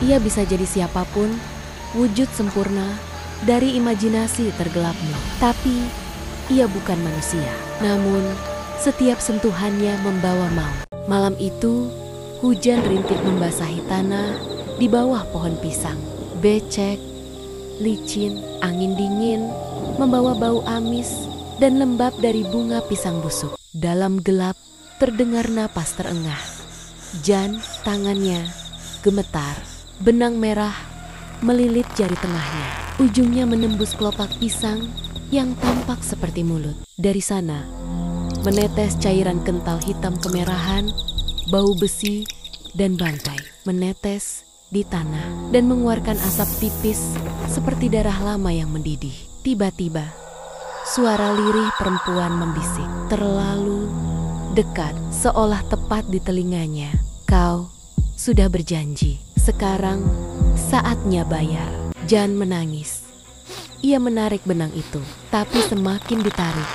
Ia bisa jadi siapapun, wujud sempurna dari imajinasi tergelapmu. Tapi ia bukan manusia. Namun setiap sentuhannya membawa maut. Malam itu hujan rintik membasahi tanah di bawah pohon pisang. Becek, licin, angin dingin membawa bau amis dan lembab dari bunga pisang busuk. Dalam gelap terdengar napas terengah. Jan, tangannya gemetar. Benang merah melilit jari tengahnya. Ujungnya menembus kelopak pisang yang tampak seperti mulut. Dari sana menetes cairan kental hitam kemerahan, bau besi dan bangkai. Menetes di tanah dan mengeluarkan asap tipis seperti darah lama yang mendidih. Tiba-tiba suara lirih perempuan membisik terlalu dekat, seolah tepat di telinganya. Kau sudah berjanji, sekarang saatnya bayar. Jan menangis. Ia menarik benang itu, tapi semakin ditarik,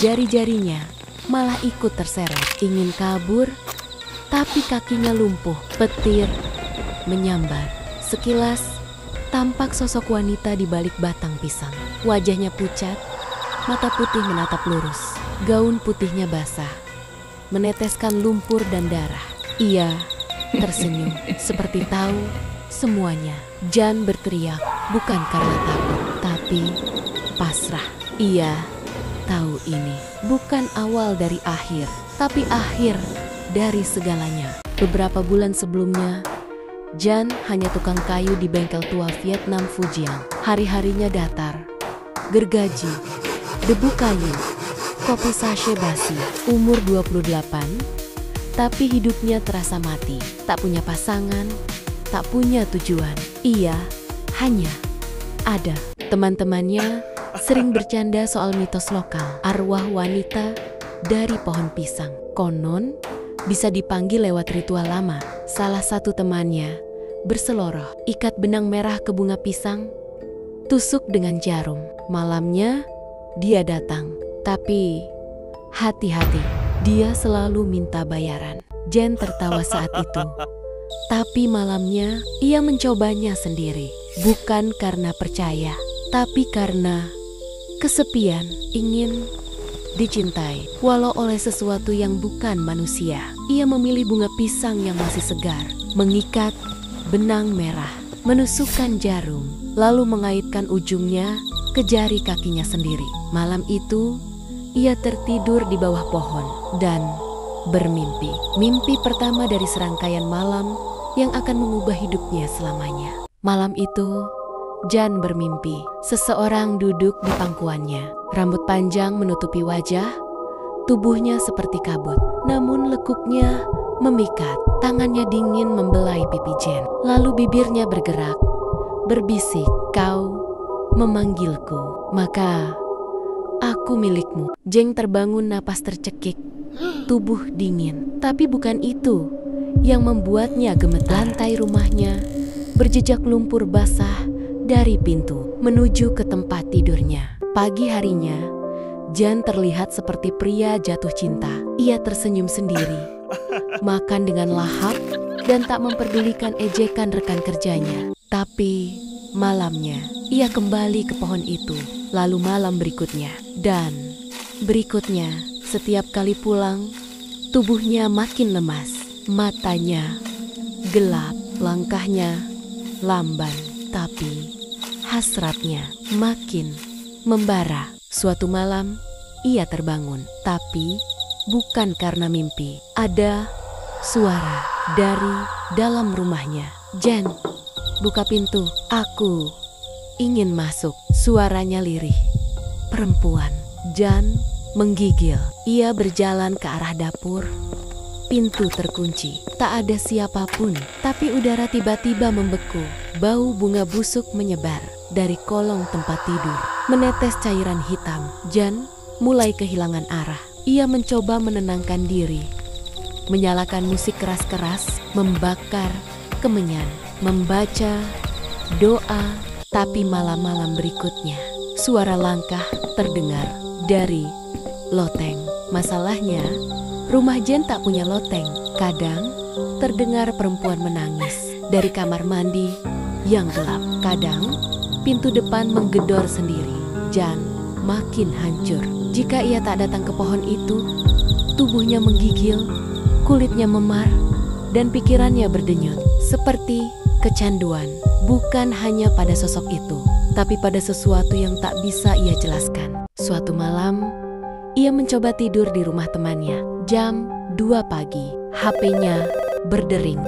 jari-jarinya malah ikut terseret. Ingin kabur, tapi kakinya lumpuh. Petir menyambar. Sekilas tampak sosok wanita di balik batang pisang. Wajahnya pucat, mata putih menatap lurus. Gaun putihnya basah, meneteskan lumpur dan darah. Ia tersenyum, seperti tahu semuanya. Jan berteriak, bukan karena takut, tapi pasrah. Ia tahu ini bukan awal dari akhir, tapi akhir dari segalanya. Beberapa bulan sebelumnya, Jan hanya tukang kayu di bengkel tua Vietnam Fujian. Hari-harinya datar, gergaji, debu kayu, kopi sachet basi. Umur 28, tapi hidupnya terasa mati. Tak punya pasangan, tak punya tujuan. Ia hanya ada. Teman-temannya sering bercanda soal mitos lokal, arwah wanita dari pohon pisang. Konon bisa dipanggil lewat ritual lama. Salah satu temannya berseloroh, ikat benang merah ke bunga pisang, tusuk dengan jarum. Malamnya dia datang, tapi hati-hati, dia selalu minta bayaran. Jan tertawa saat itu, tapi malamnya ia mencobanya sendiri. Bukan karena percaya, tapi karena kesepian, ingin dicintai, walau oleh sesuatu yang bukan manusia. Ia memilih bunga pisang yang masih segar, mengikat benang merah, menusukkan jarum, lalu mengaitkan ujungnya ke jari kakinya sendiri. Malam itu, ia tertidur di bawah pohon dan bermimpi. Mimpi pertama dari serangkaian malam yang akan mengubah hidupnya selamanya. Malam itu, Jan bermimpi seseorang duduk di pangkuannya. Rambut panjang menutupi wajah, tubuhnya seperti kabut, namun lekuknya memikat. Tangannya dingin membelai pipi Jan. Lalu bibirnya bergerak, berbisik, "Kau memanggilku, maka aku milikmu." Jan terbangun, napas tercekik, tubuh dingin. Tapi bukan itu yang membuatnya gemetar. Lantai rumahnya berjejak lumpur basah dari pintu menuju ke tempat tidurnya. Pagi harinya, Jan terlihat seperti pria jatuh cinta. Ia tersenyum sendiri, makan dengan lahap dan tak memperdulikan ejekan rekan kerjanya. Tapi malamnya, ia kembali ke pohon itu, lalu malam berikutnya, dan berikutnya. Setiap kali pulang, tubuhnya makin lemas, matanya gelap, langkahnya lamban, tapi hasratnya makin membara. Suatu malam, ia terbangun, tapi bukan karena mimpi. Ada suara dari dalam rumahnya. "Jan, buka pintu, aku ingin masuk." Suaranya lirih, perempuan. Jan menggigil. Ia berjalan ke arah dapur. Pintu terkunci. Tak ada siapapun, tapi udara tiba-tiba membeku. Bau bunga busuk menyebar dari kolong tempat tidur, menetes cairan hitam. Jan mulai kehilangan arah. Ia mencoba menenangkan diri, menyalakan musik keras-keras, membakar kemenyan, membaca doa. Tapi malam-malam berikutnya, suara langkah terdengar dari loteng. Masalahnya, rumah Jan tak punya loteng. Kadang terdengar perempuan menangis, dari kamar mandi yang gelap. Kadang, pintu depan menggedor sendiri. Jan makin hancur. Jika ia tak datang ke pohon itu, tubuhnya menggigil, kulitnya memar, dan pikirannya berdenyut. Seperti kecanduan, bukan hanya pada sosok itu, tapi pada sesuatu yang tak bisa ia jelaskan. Suatu malam, ia mencoba tidur di rumah temannya. Jam 2 pagi, HP-nya berdering.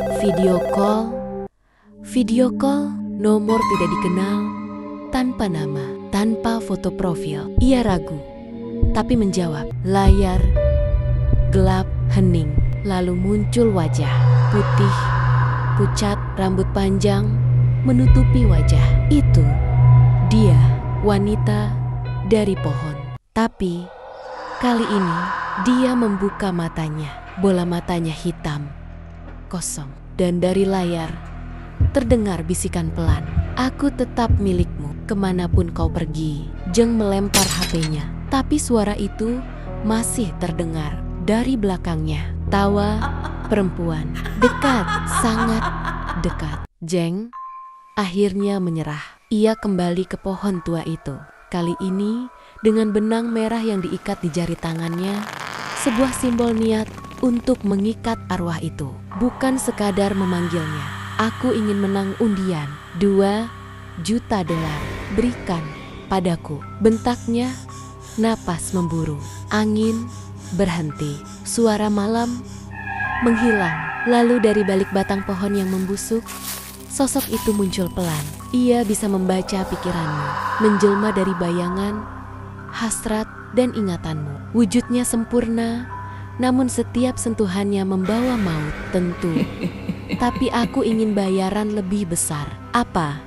Video call, nomor tidak dikenal, tanpa nama, tanpa foto profil. Ia ragu, tapi menjawab. Layar gelap, hening, lalu muncul wajah putih, pucat, rambut panjang menutupi wajah. Itu dia, wanita dari pohon. Tapi kali ini dia membuka matanya. Bola matanya hitam, kosong, dan dari layar terdengar bisikan pelan. Aku tetap milikmu, kemanapun kau pergi. Jeng melempar HP-nya, tapi suara itu masih terdengar dari belakangnya. Tawa perempuan, dekat, sangat dekat. Jeng akhirnya menyerah. Ia kembali ke pohon tua itu. Kali ini dengan benang merah yang diikat di jari tangannya, sebuah simbol niat untuk mengikat arwah itu. Bukan sekadar memanggilnya. Aku ingin menang undian $2 juta. Berikan padaku. Bentaknya. Napas memburu. Angin berhenti. Suara malam menghilang. Lalu dari balik batang pohon yang membusuk, sosok itu muncul pelan. Ia bisa membaca pikiranmu, menjelma dari bayangan, hasrat, dan ingatanmu. Wujudnya sempurna, namun setiap sentuhannya membawa maut, tentu. Tapi aku ingin bayaran lebih besar. Apa?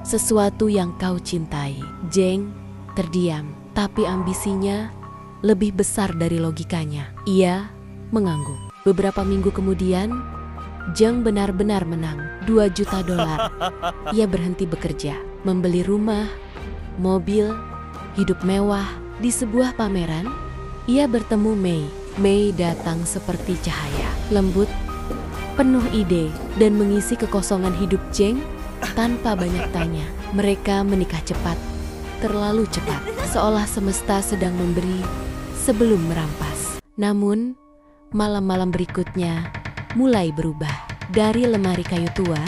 Sesuatu yang kau cintai. Jeng terdiam, tapi ambisinya lebih besar dari logikanya. Ia mengangguk. Beberapa minggu kemudian, Jeng benar-benar menang $2 juta. Ia berhenti bekerja, membeli rumah, mobil, hidup mewah. Di sebuah pameran, ia bertemu Mei. Mei datang seperti cahaya, lembut, penuh ide, dan mengisi kekosongan hidup Jeng tanpa banyak tanya. Mereka menikah cepat, terlalu cepat, seolah semesta sedang memberi sebelum merampas. Namun, malam-malam berikutnya mulai berubah. Dari lemari kayu tua,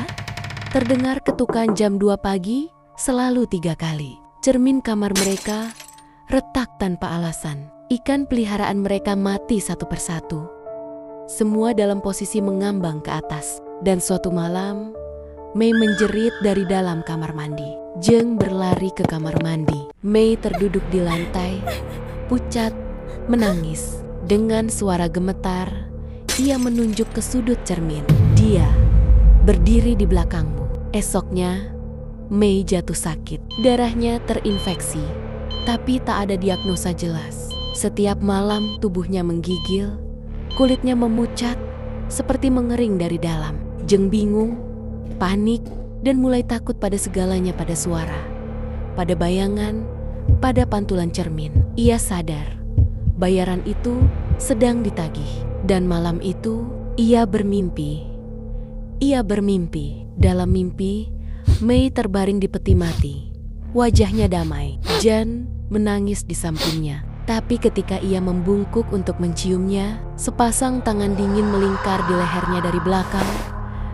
terdengar ketukan jam 2 pagi selalu 3 kali. Cermin kamar mereka retak tanpa alasan. Ikan peliharaan mereka mati satu persatu. Semua dalam posisi mengambang ke atas. Dan suatu malam, Mei menjerit dari dalam kamar mandi. Jeng berlari ke kamar mandi. Mei terduduk di lantai, pucat, menangis. Dengan suara gemetar, ia menunjuk ke sudut cermin. Dia berdiri di belakangmu. Esoknya, Mei jatuh sakit. Darahnya terinfeksi, tapi tak ada diagnosa jelas. Setiap malam tubuhnya menggigil, kulitnya memucat, seperti mengering dari dalam. Jeng bingung, panik, dan mulai takut pada segalanya, pada suara, pada bayangan, pada pantulan cermin. Ia sadar, bayaran itu sedang ditagih. Dan malam itu, ia bermimpi. Dalam mimpi, Mei terbaring di peti mati. Wajahnya damai. Jan menangis di sampingnya. Tapi ketika ia membungkuk untuk menciumnya, sepasang tangan dingin melingkar di lehernya dari belakang.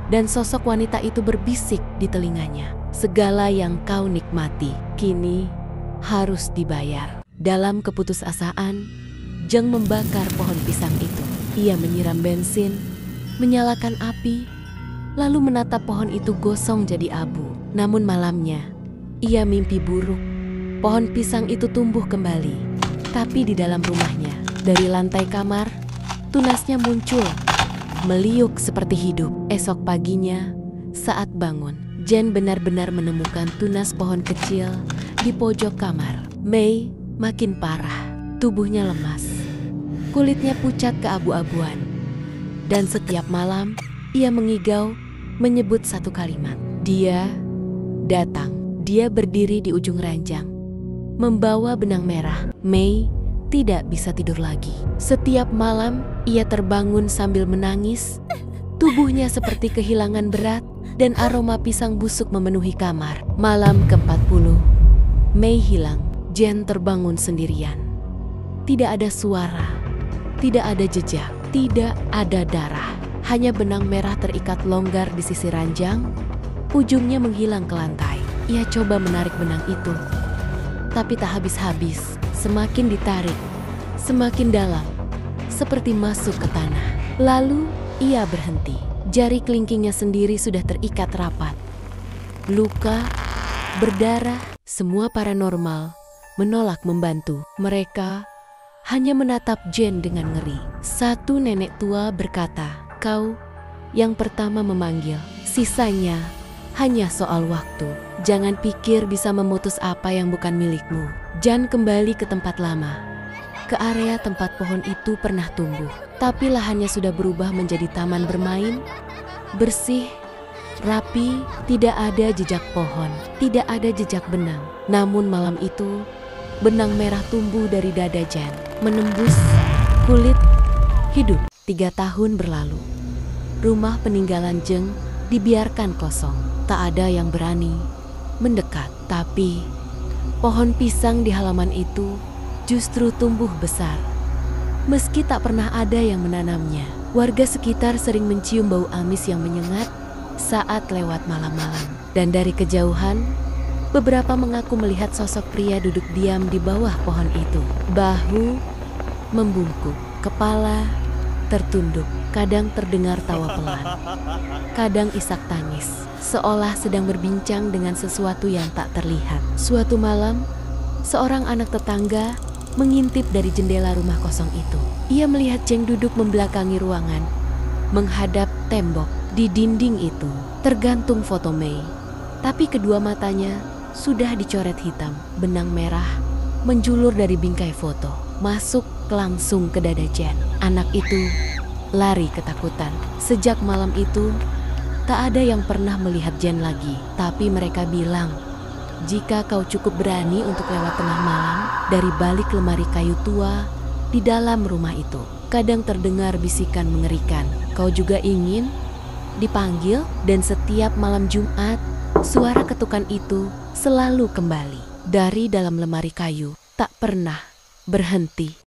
Dan sosok wanita itu berbisik di telinganya. Segala yang kau nikmati, kini harus dibayar. Dalam keputusasaan, Jeng membakar pohon pisang itu. Ia menyiram bensin, menyalakan api, lalu menatap pohon itu gosong jadi abu. Namun malamnya, ia mimpi buruk. Pohon pisang itu tumbuh kembali, tapi di dalam rumahnya. Dari lantai kamar, tunasnya muncul, meliuk seperti hidup. Esok paginya, saat bangun, Jen benar-benar menemukan tunas pohon kecil di pojok kamar. Mei makin parah, tubuhnya lemas, kulitnya pucat keabu-abuan. Dan setiap malam, ia mengigau, menyebut satu kalimat. Dia datang. Dia berdiri di ujung ranjang, membawa benang merah. Mei tidak bisa tidur lagi. Setiap malam, ia terbangun sambil menangis, Tubuhnya seperti kehilangan berat dan aroma pisang busuk memenuhi kamar. Malam ke-40, Mei hilang. Jen terbangun sendirian. Tidak ada suara, tidak ada jejak, tidak ada darah. Hanya benang merah terikat longgar di sisi ranjang, ujungnya menghilang ke lantai. Ia coba menarik benang itu, tapi tak habis-habis. Semakin ditarik, semakin dalam, seperti masuk ke tanah. Lalu ia berhenti. Jari kelingkingnya sendiri sudah terikat rapat. Luka, berdarah, semua paranormal menolak membantu. Mereka hanya menatap Jen dengan ngeri. Satu nenek tua berkata, "Kau yang pertama memanggil. Sisanya hanya soal waktu. Jangan pikir bisa memutus apa yang bukan milikmu." Jan kembali ke tempat lama. Ke area tempat pohon itu pernah tumbuh, tapi lahannya sudah berubah menjadi taman bermain, bersih, rapi, tidak ada jejak pohon, tidak ada jejak benang. Namun malam itu, benang merah tumbuh dari dada Jan, menembus kulit, hidup. 3 tahun berlalu. Rumah peninggalan Jeng dibiarkan kosong, tak ada yang berani mendekat. Tapi pohon pisang di halaman itu justru tumbuh besar. Meski tak pernah ada yang menanamnya, warga sekitar sering mencium bau amis yang menyengat saat lewat malam-malam. Dan dari kejauhan, beberapa mengaku melihat sosok pria duduk diam di bawah pohon itu. Bahu membungkuk, kepala tertunduk, kadang terdengar tawa pelan, kadang isak tangis, seolah sedang berbincang dengan sesuatu yang tak terlihat. Suatu malam, seorang anak tetangga mengintip dari jendela rumah kosong itu. Ia melihat Jeng duduk membelakangi ruangan, menghadap tembok. Di dinding itu tergantung foto Mei, tapi kedua matanya sudah dicoret hitam. Benang merah menjulur dari bingkai foto, masuk langsung ke dada Jen. Anak itu lari ketakutan. Sejak malam itu, tak ada yang pernah melihat Jen lagi. Tapi mereka bilang, jika kau cukup berani untuk lewat tengah malam dari balik lemari kayu tua di dalam rumah itu, kadang terdengar bisikan mengerikan. Kau juga ingin dipanggil, dan setiap malam Jumat, suara ketukan itu selalu kembali dari dalam lemari kayu, tak pernah berhenti.